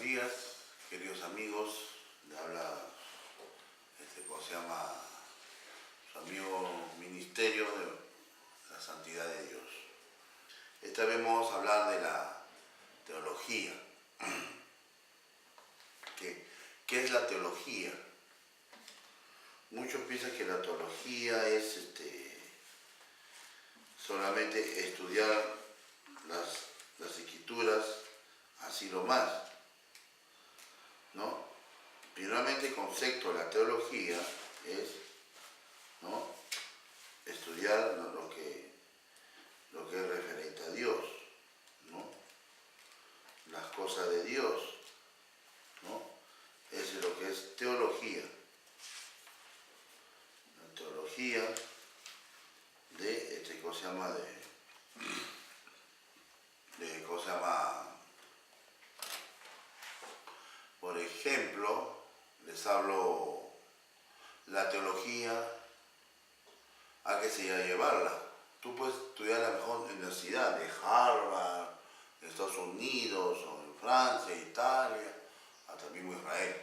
días, queridos amigos. Le habla, ¿cómo se llama? Su amigo Ministerio de la Santidad de Dios. Esta vez vamos a hablar de la teología. ¿Qué es la teología? Muchos piensan que la teología es solamente estudiar las escrituras, así lo más, ¿no? Primeramente el concepto de la teología es, ¿no?, estudiar lo que es referente a Dios, ¿no?, las cosas de Dios, ¿no? Eso es lo que es teología. La teología de, ¿cómo se llama? ¿Cómo se llama? Por ejemplo, les hablo la teología, ¿a qué se va a llevarla? Tú puedes estudiar a la mejor universidad de Harvard, de Estados Unidos, o en Francia, Italia, hasta mismo Israel.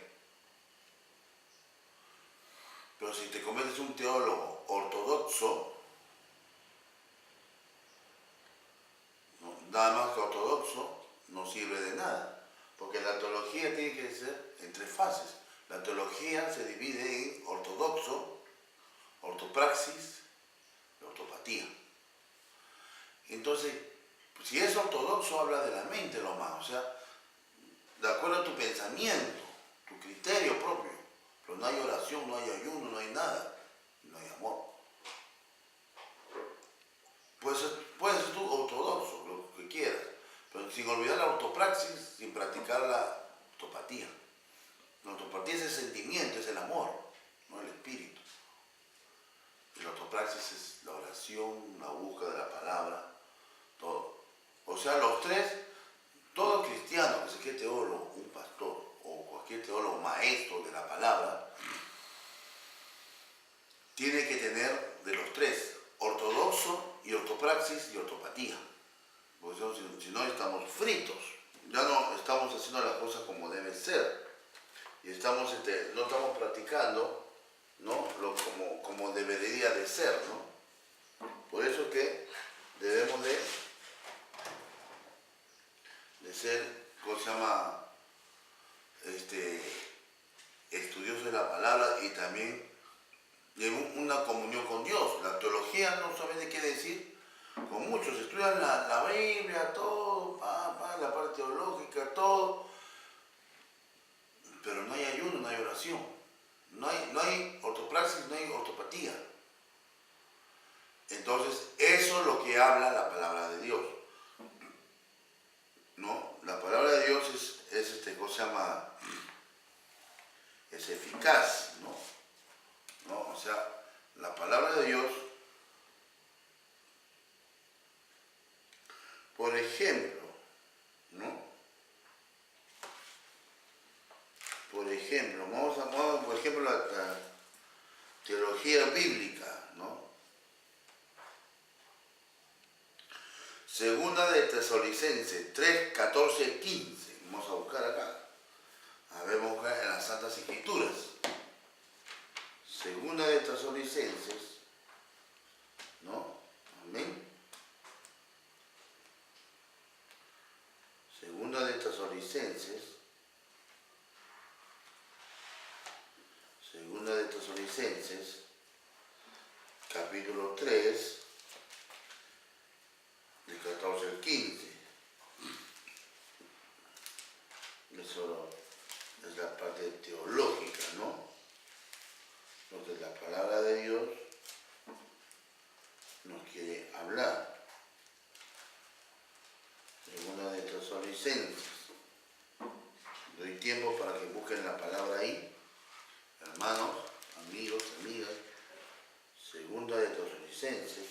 Pero si te conviertes un teólogo ortodoxo, ¿no?, nada más que ortodoxo, no sirve de nada. Porque la teología tiene que ser en tres fases. La teología se divide en ortodoxo, ortopraxis y ortopatía. Entonces, si es ortodoxo, habla de la mente nomás, o sea, de acuerdo a tu pensamiento, tu criterio propio. Pero no hay oración, no hay ayuno, no hay nada, no hay amor. Puedes ser tú ortodoxo, lo que quieras, pero sin olvidar la ortopraxis, sin practicar la ortopatía. La ortopatía es el sentimiento, es el amor, no el espíritu. Y la ortopraxis es la oración, la búsqueda de la palabra, todo. O sea, los tres, todo cristiano que se cree teólogo, un pastor o cualquier teólogo maestro de la palabra, tiene que tener de los tres, ortodoxo y ortopraxis y ortopatía. Porque si no estamos fritos, ya no estamos haciendo las cosas como debe ser. Y no estamos practicando, ¿no?, como debería de ser, ¿no? Por eso que debemos de ser, ¿cómo se llama?, estudiosos de la palabra y también de una comunión con Dios. La teología no solamente quiere decir, con muchos estudian la Biblia, todo, la parte teológica, todo, pero no hay ayuno, no hay oración, no hay ortopraxis, no hay ortopatía. Entonces, eso es lo que habla la palabra de Dios, ¿no? La palabra de Dios es ¿cómo se llama?, es eficaz, ¿no? O sea, la palabra de Dios, por ejemplo, ¿no? Por ejemplo, vamos por ejemplo, la teología bíblica, ¿no? Segunda de Tesalonicenses 3, 14, 15. Vamos a buscar acá. A ver, vamos a buscar en las Santas Escrituras. Segunda de Tesalonicenses, ¿no? Amén. Segunda de Tesalonicenses. Segunda de Tesalonicenses, capítulo 3, del 14 al 15. Eso es la parte teológica, ¿no? Lo que la palabra de Dios nos quiere hablar. Segunda de Tesalonicenses. Doy tiempo para que busquen la palabra ahí. Hermanos, amigos, amigas. Segunda de Tesalonicenses,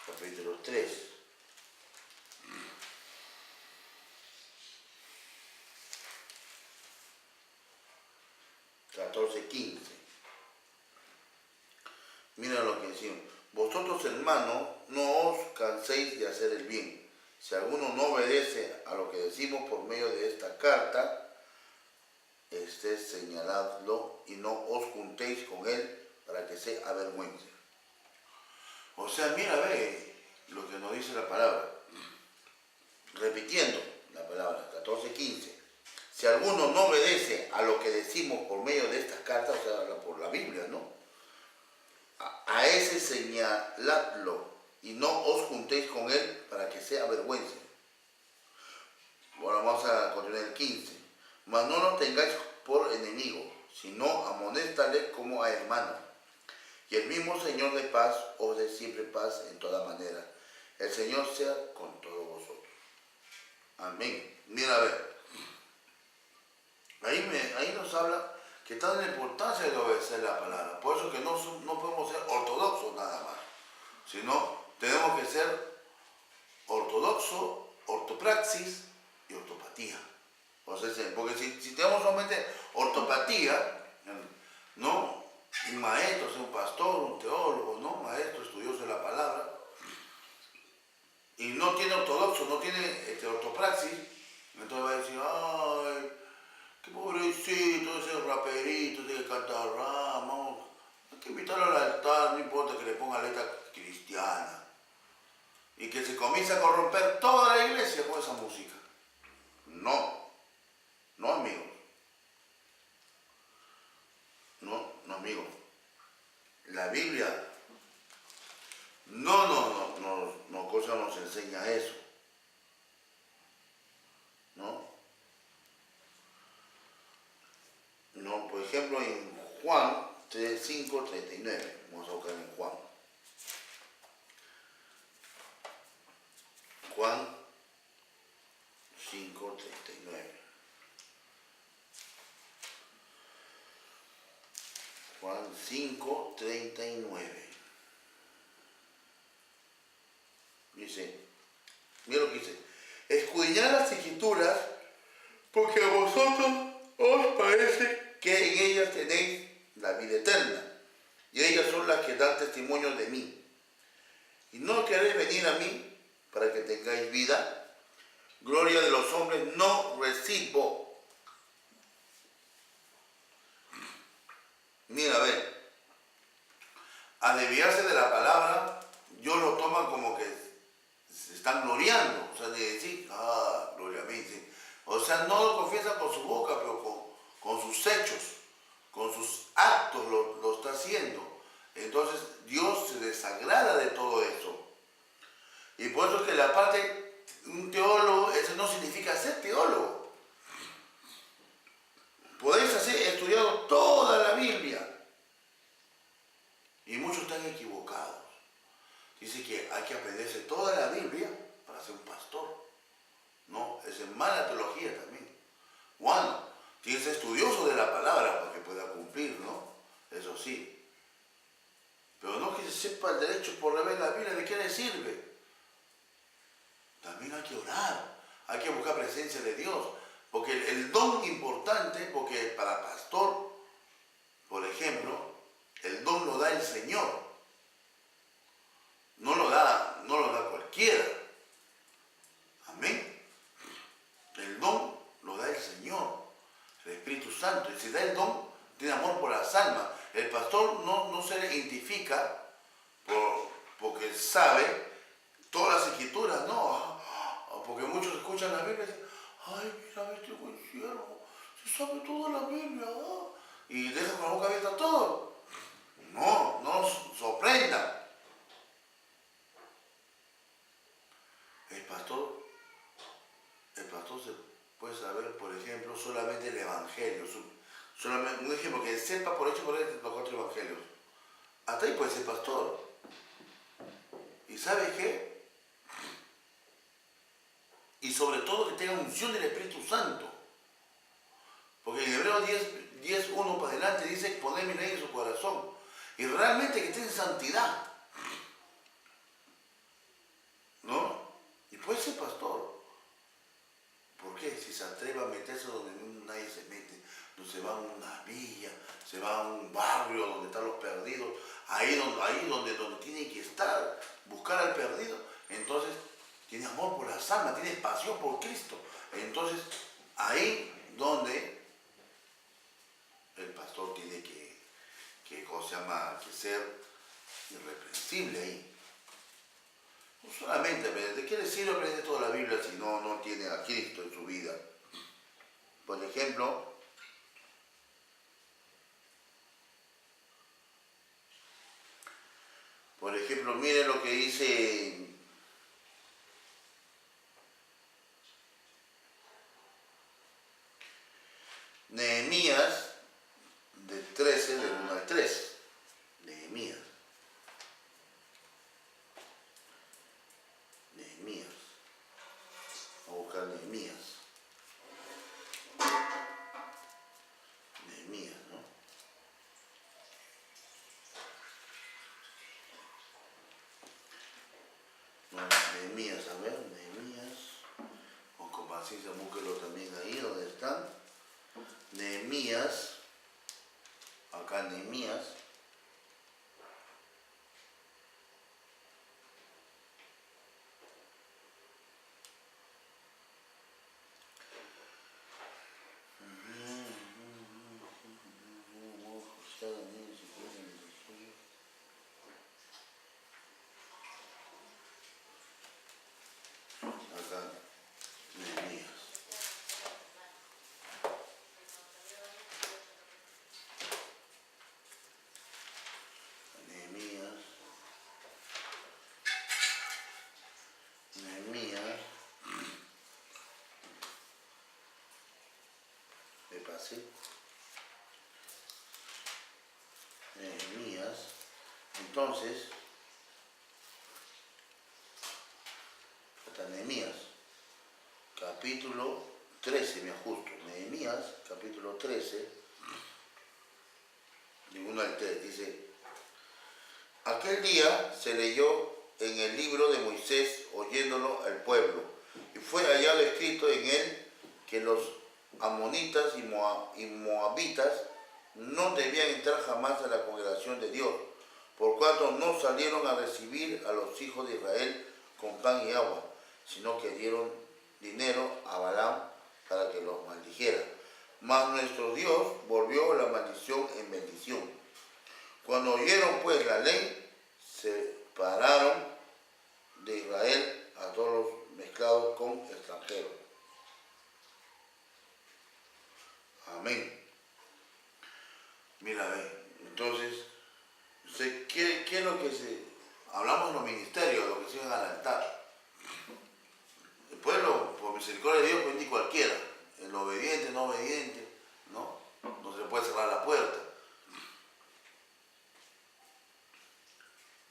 capítulo 3. 14, 15. Mira lo que decimos. Vosotros, hermanos, no os canséis de hacer el bien. Si alguno no obedece a lo que decimos por medio de esta carta, señaladlo y no os juntéis con él para que se avergüence. O sea, mira, ve lo que nos dice la palabra. Repitiendo la palabra, 14:15. Si alguno no obedece a lo que decimos por medio de estas cartas, o sea, por la Biblia, ¿no? A ese señaladlo y no os juntéis con él para que se avergüence. Bueno, vamos a continuar el 15. Mas no nos tengáis por enemigo, sino amonéstale como a hermano. Y el mismo Señor de paz os dé siempre paz en toda manera. El Señor sea con todos vosotros. Amén. Mira, a ver. Ahí nos habla que está en la importancia de obedecer la palabra. Por eso que no podemos ser ortodoxos nada más, sino tenemos que ser ortodoxo, ortopraxis y ortopatía. O sea, porque si tenemos solamente ortopatía, ¿no? Un maestro, un pastor, un teólogo, ¿no? Maestro, estudioso de la palabra, y no tiene ortodoxo, no tiene ortopraxis, entonces va a decir, ay, qué pobrecito ese raperito, tiene que cantar rap, hay que invitarlo al altar, no importa que le ponga letra cristiana. Y que se comienza a corromper toda la iglesia con esa música. No amigos. No amigos. La Biblia cosa nos enseña eso. No, por ejemplo en Juan 5:39, vamos a buscar en Juan. Juan 5:39. Juan 5:39. Dice, mira lo que dice. Escudriñad las escrituras, porque a vosotros os parece que en ellas tenéis la vida eterna, y ellas son las que dan testimonio de mí. Y no queréis venir a mí para que tengáis vida. Gloria de los hombres no recibo. Mira, a ver, a desviarse de la palabra, yo lo toman como que se están gloriando, o sea, de decir, gloria a mí, sí. O sea, no lo confiesan con su boca, pero con sus hechos, con sus actos lo está haciendo. Entonces Dios se desagrada de todo eso. Y por eso es que la parte, un teólogo, eso no significa ser teólogo. Podéis haber estudiado toda la Biblia. Y muchos están equivocados. Dice que hay que aprenderse toda la Biblia para ser un pastor. No, es en mala teología también. Bueno, tiene que ser estudioso de la palabra para que pueda cumplir, ¿no? Eso sí. Pero no que se sepa el derecho por leer la Biblia, ¿de qué le sirve? También hay que orar, hay que buscar presencia de Dios. Porque el don importante, porque para pastor, por ejemplo, el don lo da el Señor. No lo da cualquiera. Amén. El don lo da el Señor, el Espíritu Santo. Y si da el don, tiene amor por las almas. El pastor no se le identifica porque sabe todas las escrituras, no. Porque muchos escuchan la Biblia y dicen, ay, mira, este buen siervo, se sabe toda la Biblia, y deja con la boca abierta todo. No sorprenda. El pastor se puede saber, por ejemplo, solamente el Evangelio. Solamente, un ejemplo, que sepa por hecho por los 4 Evangelios. Hasta ahí puede ser pastor. ¿Y sabe qué? Y sobre todo que tenga unción del Espíritu Santo. Porque en Hebreos 10:1 para adelante dice, poner mi ley en su corazón. Y realmente que esté en santidad. ¿No? Y puede ser pastor. ¿Por qué? Si se atreve a meterse donde nadie se mete, donde se va a una villa, se va a un barrio donde están los perdidos, ahí donde tiene que estar, buscar al perdido, entonces tiene amor por las almas, tiene pasión por Cristo. Entonces, ahí donde el pastor tiene ¿cómo se llama?, que ser irreprensible ahí. No solamente, ¿de qué le sirve aprender toda la Biblia si no tiene a Cristo en su vida? Por ejemplo, miren lo que dice Nehemías de 13, del 1 al 3. Nehemías. Vamos a buscar Nehemías. Nehemías, ¿no? Nehemías, a ver, Nehemías. Con paciencia, búsquelo también ahí donde están. Nehemías. Acá Nehemías. Acá, Nehemías. Nehemías. Me pasé. Nehemías. Entonces, hasta Nehemías, capítulo 13, me ajusto. Nehemías, capítulo 13, de 1 al 3, dice: aquel día se leyó en el libro de Moisés, oyéndolo al pueblo, y fue hallado escrito en él que los amonitas y moabitas no debían entrar jamás a la congregación de Dios, por cuanto no salieron a recibir a los hijos de Israel con pan y agua, sino que dieron dinero a Balaam para que los maldijera. Mas nuestro Dios volvió la maldición en bendición. Cuando oyeron pues la ley, separaron de Israel a todos los mezclados con extranjeros. Amén. Mira, entonces, ¿qué es lo que hablamos en los ministerios, lo que se iban al altar? El pueblo, por misericordia de Dios, pues ni cualquiera, el obediente, no obediente, ¿no? No se le puede cerrar la puerta.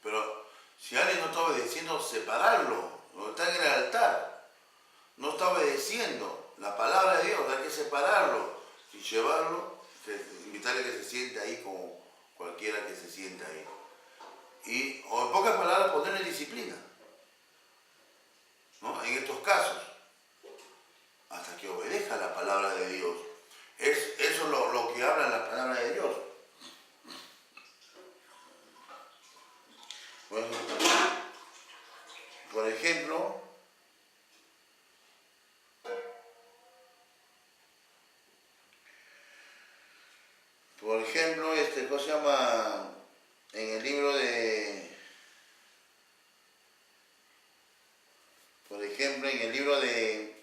Pero si alguien no está obedeciendo, separarlo, no está en el altar, no está obedeciendo la palabra de Dios, hay que separarlo y llevarlo, invitarle que se siente ahí como cualquiera que se sienta ahí. O en pocas palabras, ponerle disciplina, ¿no? En estos casos, hasta que obedezca la palabra de Dios. Eso es lo que habla la palabra de Dios. Bueno, por ejemplo, ¿cómo se llama? En el libro de, por ejemplo, en el libro de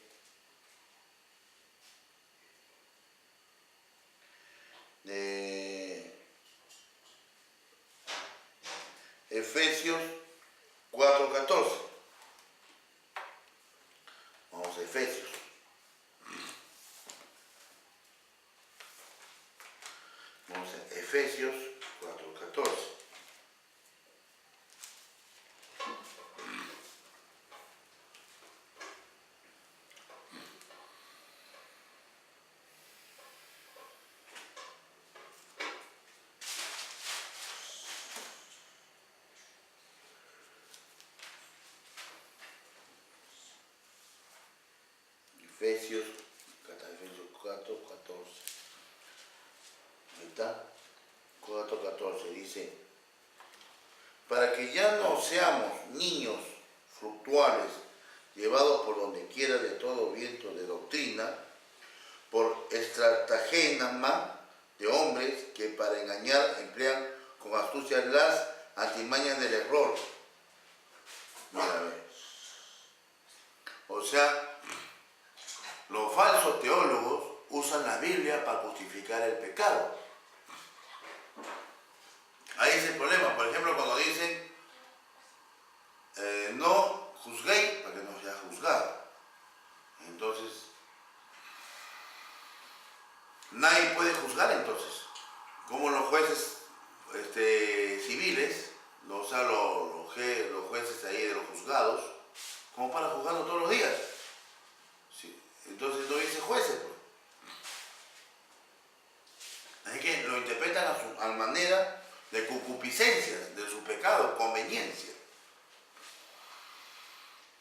Efesios 4:14. Vamos a Efesios. Vamos a Efesios 4:14. Efesios 4:14. Ahí está. 4:14 dice: para que ya no seamos niños fluctuales, llevados por donde quiera de todo viento de doctrina, por estratagema de hombres que para engañar emplean con astucia las artimañas del error. Mira, a ver. O sea, los falsos teólogos usan la Biblia para justificar el pecado. Ahí es el problema. Por ejemplo, cuando dicen no juzguéis para que no sea juzgado. Entonces, nadie puede juzgar entonces. Como los jueces civiles, o sea, los jueces ahí de los juzgados, como para juzgarlo todos los días. Sí. Entonces no dice jueces, pues. Así que lo interpretan a manera de concupiscencia, de su pecado, conveniencia.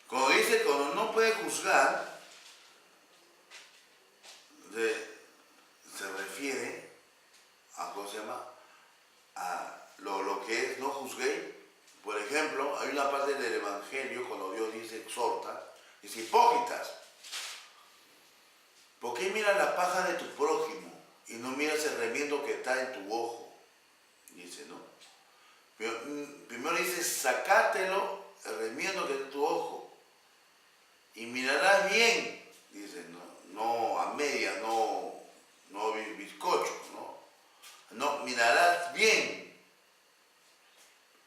Cuando dice, cuando no puede juzgar, se refiere a, ¿cómo se llama? A lo que es no juzguéis. Por ejemplo, hay una parte del Evangelio cuando Dios dice, exhorta, dice, hipócritas, ¿por qué miras la paja de tu prójimo y no miras el remiendo que está en tu ojo? Dice, ¿no? Primero dice, sacátelo el remiendo que está en tu ojo y mirarás bien, dice, no a medias, no bizcocho, no, mirarás bien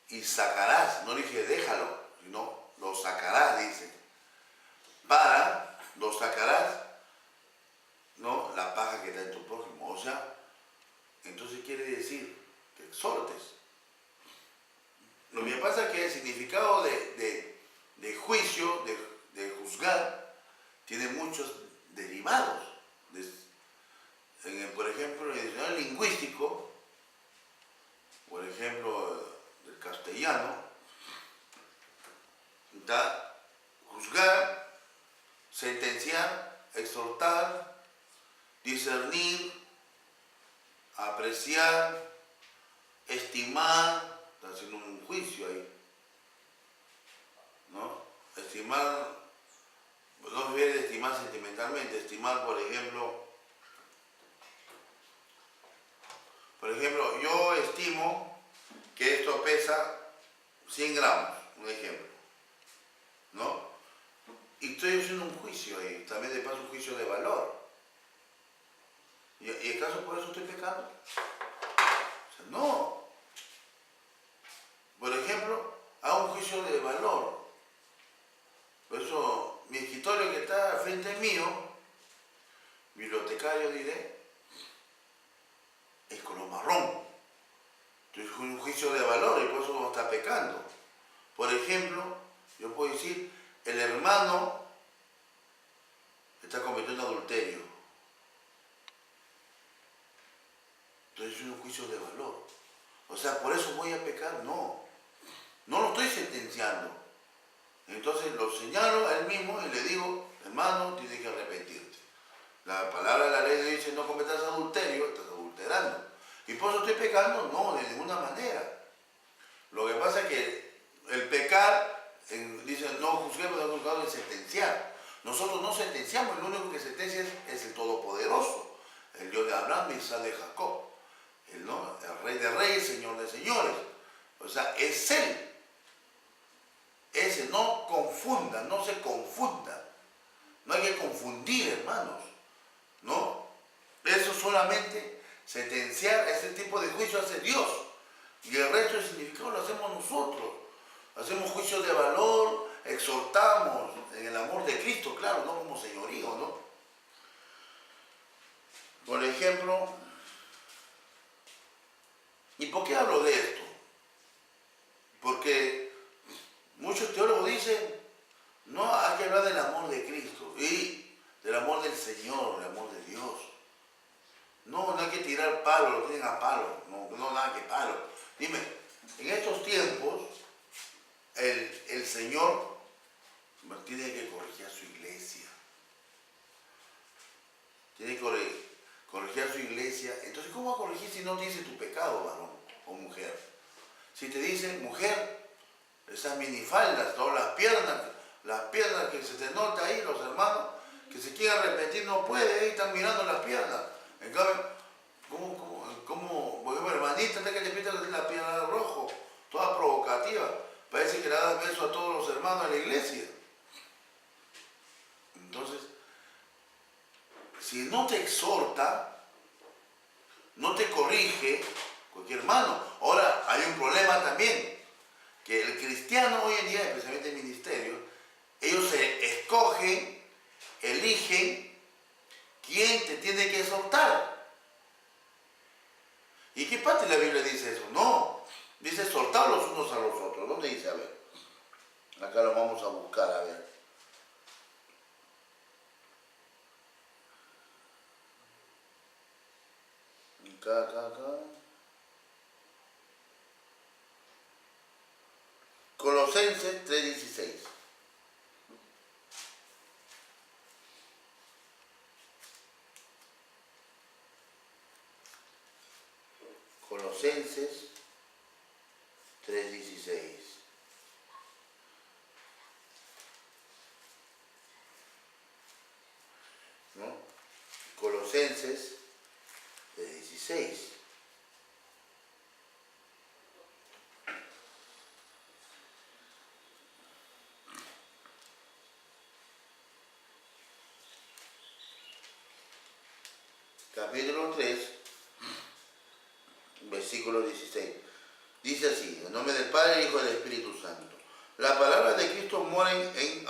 y sacarás, no dije déjalo, sino lo sacarás, dice, lo sacarás, no la paja que está en tu prójimo. O sea, entonces quiere decir que exhortes. Lo que pasa es que el significado de juicio, de juzgar, tiene muchos derivados. Por ejemplo, en el diccionario lingüístico, por ejemplo, del castellano, está juzgar, sentenciar, exhortar, discernir, apreciar, estimar, está haciendo un juicio ahí, ¿no? Estimar, no se debe estimar sentimentalmente, estimar, por ejemplo, yo estimo que esto pesa 100 gramos, un ejemplo, ¿no? Y estoy haciendo un juicio ahí, también de paso un juicio de valor. ¿Y acaso por eso estoy pecando? O sea, no. Por ejemplo, hago un juicio de valor. Por eso, mi escritorio que está frente mío, bibliotecario diré, es color marrón. Entonces, un juicio de valor y por eso no está pecando. Por ejemplo, yo puedo decir, el hermano está cometiendo adulterio. Entonces, es un juicio de valor. O sea, ¿por eso voy a pecar? No. No lo estoy sentenciando. Entonces lo señalo a él mismo y le digo, hermano, tienes que arrepentirte. La palabra de la ley dice, no cometas adulterio, estás adulterando. ¿Y por eso estoy pecando? No, de ninguna manera. Lo que pasa es que el pecar, dice, no juzguemos al juzgado en sentenciar. Nosotros no sentenciamos, el único que sentencia es el Todopoderoso, el Dios de Abraham, Isaac, de Jacob. El Rey de Reyes, Señor de Señores. O sea, es Él. Ese, no confunda, no se confunda. No hay que confundir, hermanos. ¿No? Eso solamente sentenciar ese tipo de juicio hace Dios. Y el resto del significado lo hacemos nosotros. Hacemos juicios de valor, exhortamos en el amor de Cristo, claro, no como señorío, ¿no? Por ejemplo, ¿y por qué hablo de esto? Porque muchos teólogos dicen, no, hay que hablar del amor de Cristo y del amor del Señor, del amor de Dios. No hay que tirar palo, lo tienen a palo, no nada que palo. Dime, en estos tiempos, el Señor tiene que corregir a su iglesia. Tiene que corregir a su iglesia. Entonces, ¿cómo va a corregir si no dice tu pecado, varón o mujer? Si te dice, mujer, esas minifaldas, todas las piernas que se te nota ahí, los hermanos, que se quieren arrepentir, no puede, ahí están mirando las piernas. En cambio, ¿cómo? hermanita, hasta que te pinta la piedra rojo, toda provocativa. Parece que le da beso a todos los hermanos de la iglesia. Entonces, si no te exhorta, no te corrige, cualquier hermano. Ahora, hay un problema también, que el cristiano hoy en día, especialmente en el ministerio, ellos se escogen, eligen quién te tiene que exhortar. ¿Y qué parte de la Biblia dice eso? No, dice soltar los unos a los otros. ¿Dónde dice? A ver, acá lo vamos a buscar, a ver. Acá. Colosenses 3:16. Colosenses 3:16. ¿No? Colosenses 3:16. Capítulo 3, versículo 16. Dice así: en nombre del Padre, Hijo y del Espíritu Santo. La palabra de Cristo mora en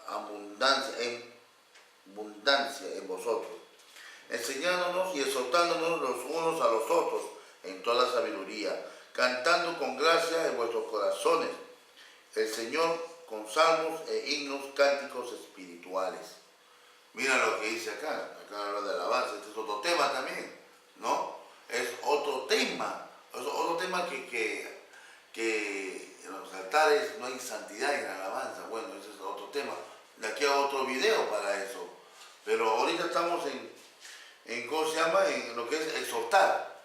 abundancia en vosotros, enseñándonos y exhortándonos los unos a los otros en toda sabiduría, cantando con gracia en vuestros corazones el Señor con salmos e himnos, cánticos espirituales. Mira lo que dice acá habla de alabanza. Este es otro tema también, ¿no? Es otro tema que en los altares no hay santidad en la alabanza. Bueno, ese es otro tema. De aquí a otro video para eso. Pero ahorita estamos en ¿cómo se llama? En lo que es exhortar.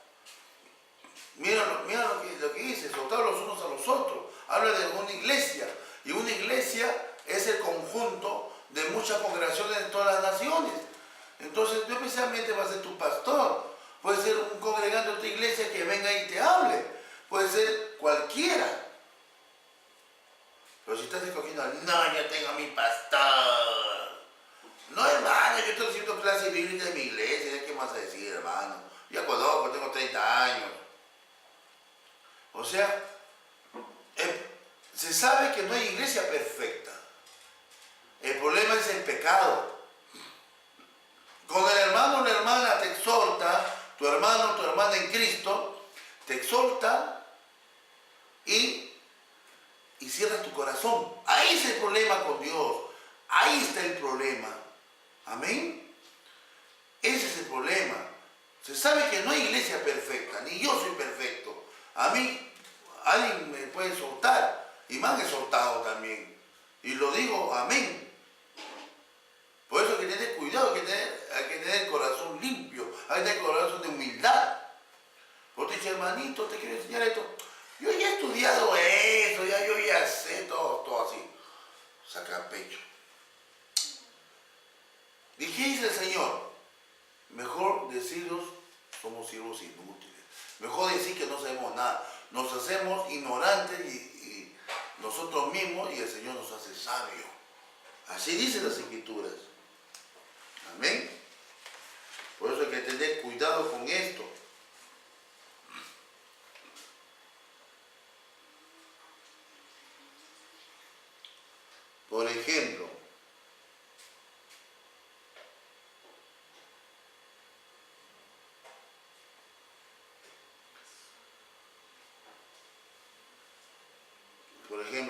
Mira lo que dice, exhortar los unos a los otros. Habla de una iglesia. Y una iglesia es el conjunto de muchas congregaciones de todas las naciones. Entonces, no especialmente va a ser tu pastor. Puede ser un congregante de tu iglesia que venga y te hable. Puede ser cualquiera. Pero si estás escogiendo, no, yo tengo a mi pastor. No, hermano, yo estoy haciendo clases bíblicas en mi iglesia. ¿Qué más a decir, hermano? Yo conozco, tengo 30 años. O sea, se sabe que no hay iglesia perfecta. El problema es el pecado. Cuando el hermano o la hermana te exhorta, tu hermano o tu hermana en Cristo, te exhorta y cierra tu corazón. Ahí es el problema con Dios. Ahí está el problema. Amén. Ese es el problema. Se sabe que no hay iglesia perfecta, ni yo soy perfecto. A mí, alguien me puede exhortar, y me han exhortado también. Y lo digo, amén. Por eso hay que tener cuidado, hay que tener el corazón limpio, hay que tener el corazón de humildad. Porque te dice, hermanito, te quiero enseñar esto. Yo ya he estudiado eso, yo ya sé todo así. Saca pecho. ¿Y qué dice el Señor? Mejor deciros, somos siervos inútiles. Mejor decir que no sabemos nada. Nos hacemos ignorantes y nosotros mismos, y el Señor nos hace sabios. Así dicen las Escrituras. Amén. Por eso hay que tener cuidado con esto. Por ejemplo,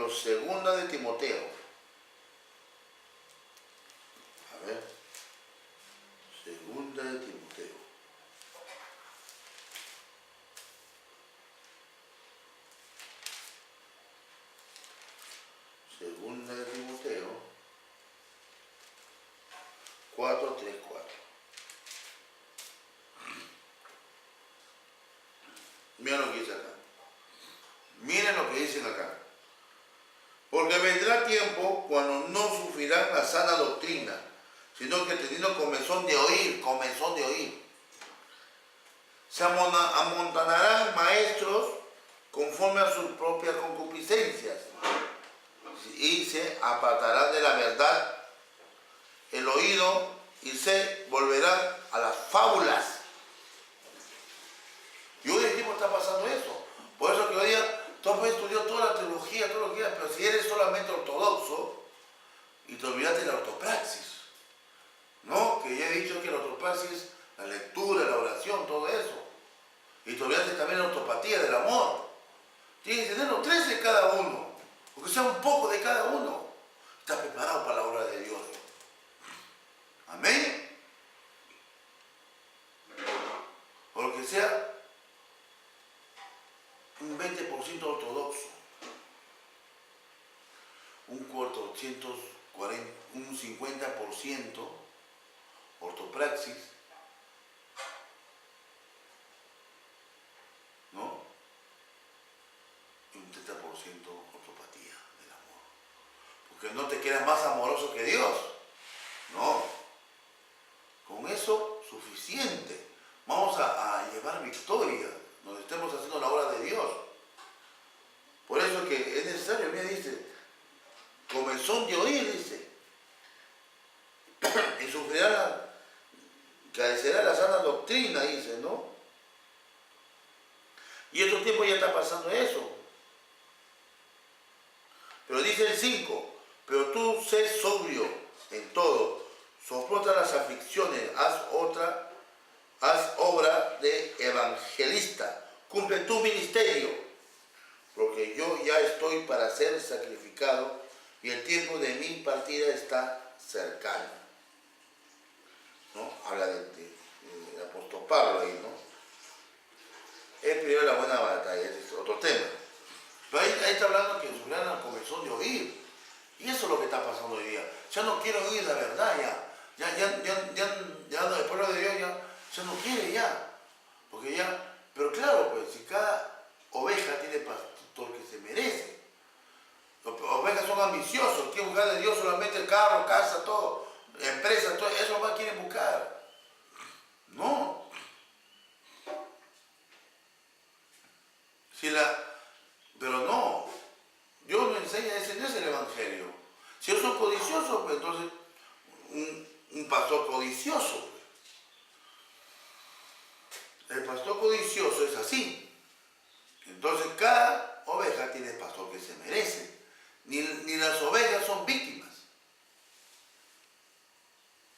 segunda de Timoteo. A ver, segunda de Timoteo. Segunda de Timoteo 4:3-4. Miren lo que dice acá. Miren lo que dicen acá. Porque vendrá tiempo cuando no sufrirán la sana doctrina, sino que teniendo comezón de oír, Se amontonarán maestros conforme a sus propias concupiscencias y se apartarán de la verdad el oído y se volverán a las fábulas. Y hoy en día está pasando eso. Por eso que hoy día tú puedes estudiar toda la teología, todo lo que quieras, pero si eres solamente ortodoxo y te olvidaste de la ortopraxis, ¿no? Que ya he dicho que la ortopraxis, la lectura, la oración, todo eso. Y te olvidaste también de la ortopatía, del amor. Tienes que tener los 3 de cada uno, porque sea un poco de cada uno. Estás preparado para la obra de Dios. Amén. Porque sea un 20% ortodoxo, un 50% ortopraxis, ¿no? Y un 30% ortopatía del amor. Porque no te quedas más amoroso que Dios. No. Con eso, suficiente. Vamos a llevar victoria. Nos estemos haciendo la obra de Dios. Por eso es que es necesario, mira, dice, comenzó de oír, dice, y sufrirá, carecerá la sana doctrina, dice, ¿no? Y estos tiempos ya está pasando eso. Pero dice el 5, pero tú sé sobrio en todo, soporta las aflicciones, haz obra de evangelista, cumple tu ministerio, porque yo ya estoy para ser sacrificado y el tiempo de mi partida está cercano. ¿No? Habla del apóstol Pablo ahí, ¿no? Él peleó la buena batalla, ese es otro tema. Pero ahí está hablando que su gran comenzó de oír. Y eso es lo que está pasando hoy día. Ya no quiero oír la verdad ya. El pueblo de Dios ya no quiere ya. Porque ya, pero claro, pues si cada oveja tiene pastor que se merece. Los ovejas son ambiciosos, quieren buscar de Dios solamente el carro, casa, todo, empresa, todo, eso más quieren buscar. No. Pero no, Dios nos enseña, ese no es el evangelio. Si ellos son codiciosos, pues entonces un pastor codicioso. El pastor codicioso es así. Entonces cada oveja tiene el pastor que se merece. Ni las ovejas son víctimas.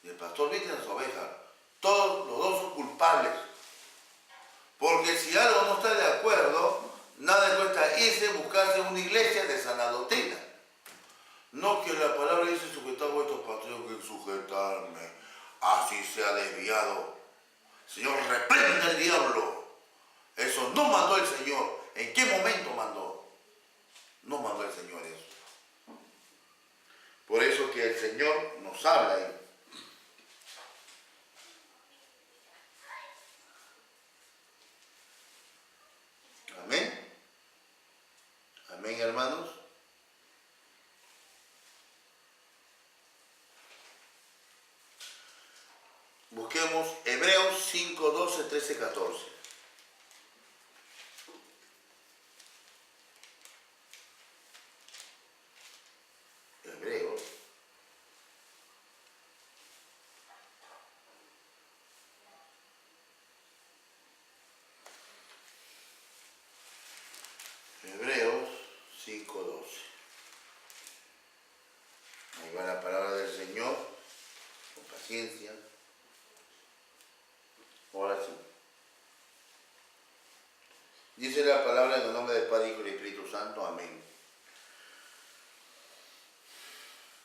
Ni el pastor víctima de las ovejas. Todos los dos son culpables. Porque si algo no está de acuerdo, nada le cuesta irse, buscarse una iglesia de sana doctrina. No que la palabra dice sujetar a vuestros pastores, que sujetarme. Así se ha desviado. Señor, reprende al diablo. Eso no mandó el Señor. ¿En qué momento mandó? No mandó el Señor eso. Por eso que el Señor nos habla ahí. Amén. Amén, hermanos. Busquemos Hebreos 5, 12, 13, 14. Hebreos. Hebreos 5, 12. Ahí va la palabra del Señor, con paciencia. Ahora sí. Dice la palabra en el nombre del Padre, Hijo y Espíritu Santo. Amén.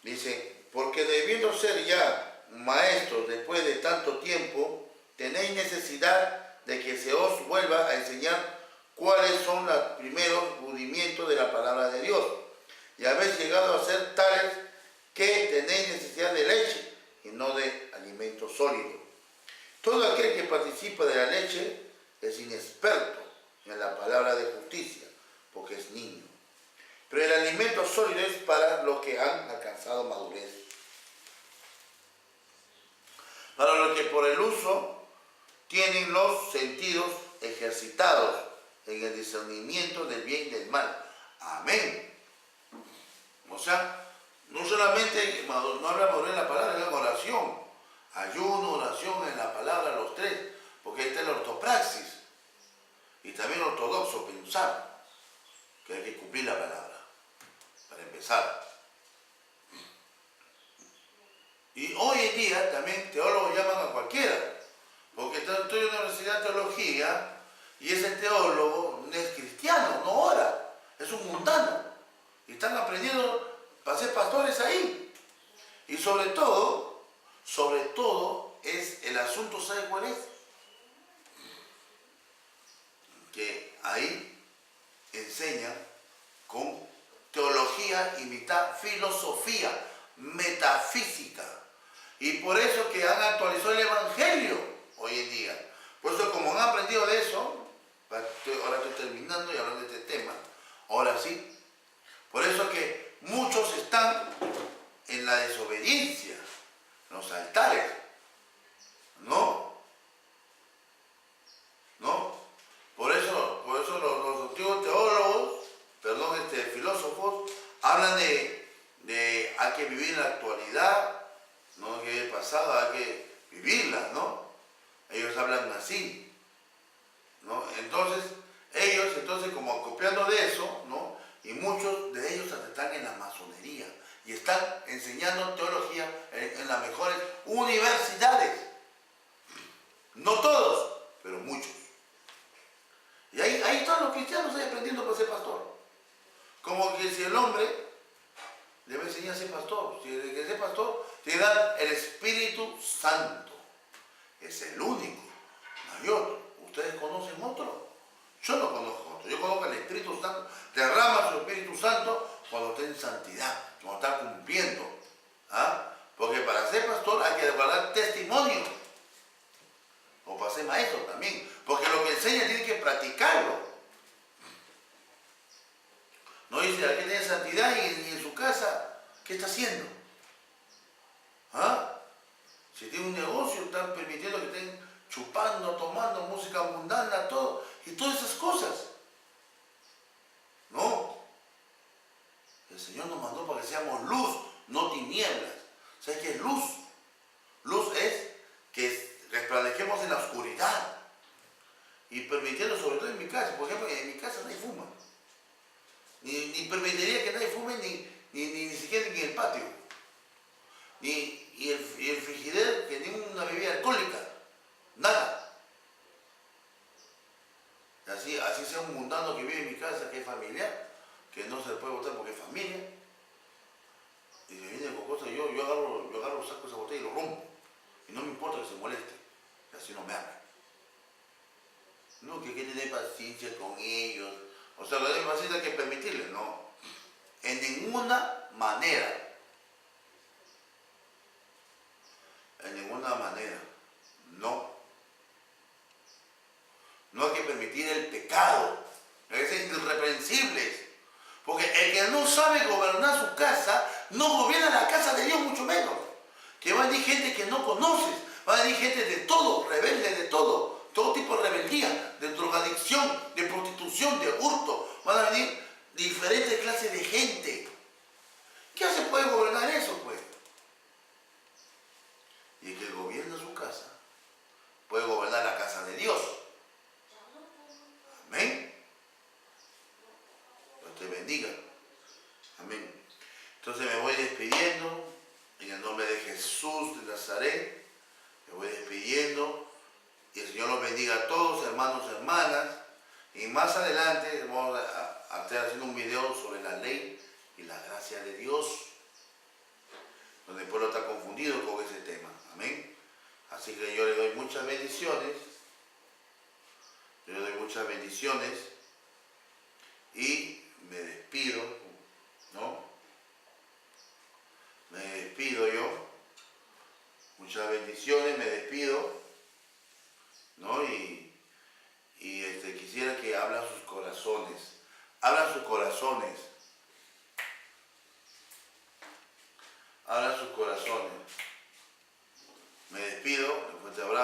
Dice, porque debiendo ser ya maestros después de tanto tiempo, tenéis necesidad de que se os vuelva a enseñar cuáles son los primeros rudimientos de la palabra de Dios. Y habéis llegado a ser tales que tenéis necesidad de leche y no de alimento sólido. Todo aquel que participa de la leche es inexperto en la palabra de justicia, porque es niño. Pero el alimento sólido es para los que han alcanzado madurez. Para los que por el uso tienen los sentidos ejercitados en el discernimiento del bien y del mal. Amén. O sea, no solamente no habla madurez en la palabra, es en oración. Ayuno, oración, en la palabra, los tres. Porque ahí está la ortopraxis. Y también el ortodoxo, pensar que hay que cumplir la palabra. Para empezar. Y hoy en día también teólogos llaman a cualquiera. Porque estoy en la Universidad de Teología y ese teólogo no es cristiano, no ora. Es un mundano. Y están aprendiendo para ser pastores ahí. Y sobre todo es el asunto, ¿sabe cuál es? Que ahí enseñan con teología y mitad filosofía, metafísica. Y por eso que han actualizado el Evangelio hoy en día. Por eso como han aprendido de eso, ahora estoy terminando y hablando de este tema, ahora sí. Por eso que muchos están en la desobediencia, en los altares, ¿no? Por eso los antiguos teólogos, filósofos, hablan de hay que vivir la actualidad, no hay que vivir el pasado, hay que vivirla, ¿no? Ellos hablan así, ¿no? Entonces, como copiando de eso, ¿no? Y muchos de ellos hasta están en la masonería y están enseñando teología en las mejores universidades. No todos, pero muchos. Y ahí están los cristianos ahí aprendiendo para ser pastor. Como que si el hombre le va a enseñar a ser pastor, si el que ser pastor tiene que dar el Espíritu Santo. Es el único. No hay otro. ¿Ustedes conocen otro? Yo no conozco otro. Yo conozco el Espíritu Santo. Derrama su Espíritu Santo cuando está en santidad, cuando está cumpliendo. ¿Ah? Porque para ser pastor hay que guardar testimonio. O para ser maestro también. Porque lo que enseña tiene que practicarlo. No dice, aquí tiene santidad y en su casa, ¿qué está haciendo? ¿Ah? Si tiene un negocio, están permitiendo que estén chupando, tomando música mundana, todo, y todas esas cosas. No. El Señor nos mandó para que seamos luz, no tinieblas. ¿Sabes qué es luz? Luz es que resplandecemos en la oscuridad. Y permitiendo, sobre todo en mi casa, por ejemplo, en mi casa nadie fuma. Ni permitiría que nadie fume ni siquiera en el patio. Y el frigidero, que ni una bebida alcohólica. Nada. Así sea un mundano que vive en mi casa, que es familiar, que no se le puede botar porque es familia. Y me viene con cosas, yo agarro, saco esa botella y lo rompo. Y no me importa que se moleste. Y así no me habla. No, que hay que tener paciencia con ellos. O sea, lo de paciencia hay que permitirles, no. En ninguna manera. En ninguna manera. No. No hay que permitir el pecado. Hay que ser irreprensibles. Porque el que no sabe gobernar su casa, no gobierna la casa de Dios, mucho menos. Que va a venir gente que no conoces. Va a venir gente de todo, rebelde de todo. Todo tipo de rebeldía, de drogadicción, de prostitución, de hurto. Van a venir diferentes clases de gente. ¿Qué se puede gobernar eso, pues? Y el que gobierna su casa puede gobernar la casa de Dios. Amén. Dios te bendiga. Amén. Entonces me voy despidiendo en el nombre de Jesús de Nazaret. Me voy despidiendo. Y el Señor los bendiga a todos, hermanos y hermanas. Y más adelante vamos a estar haciendo un video sobre la ley y la gracia de Dios, donde el pueblo está confundido con ese tema. Amén. Así que yo le doy muchas bendiciones. Yo le doy muchas bendiciones. Y me despido, ¿no? Me despido yo. Muchas bendiciones, me despido. ¿No? Y quisiera que abran sus corazones. Abran sus corazones. Abran sus corazones. Me despido, un fuerte abrazo.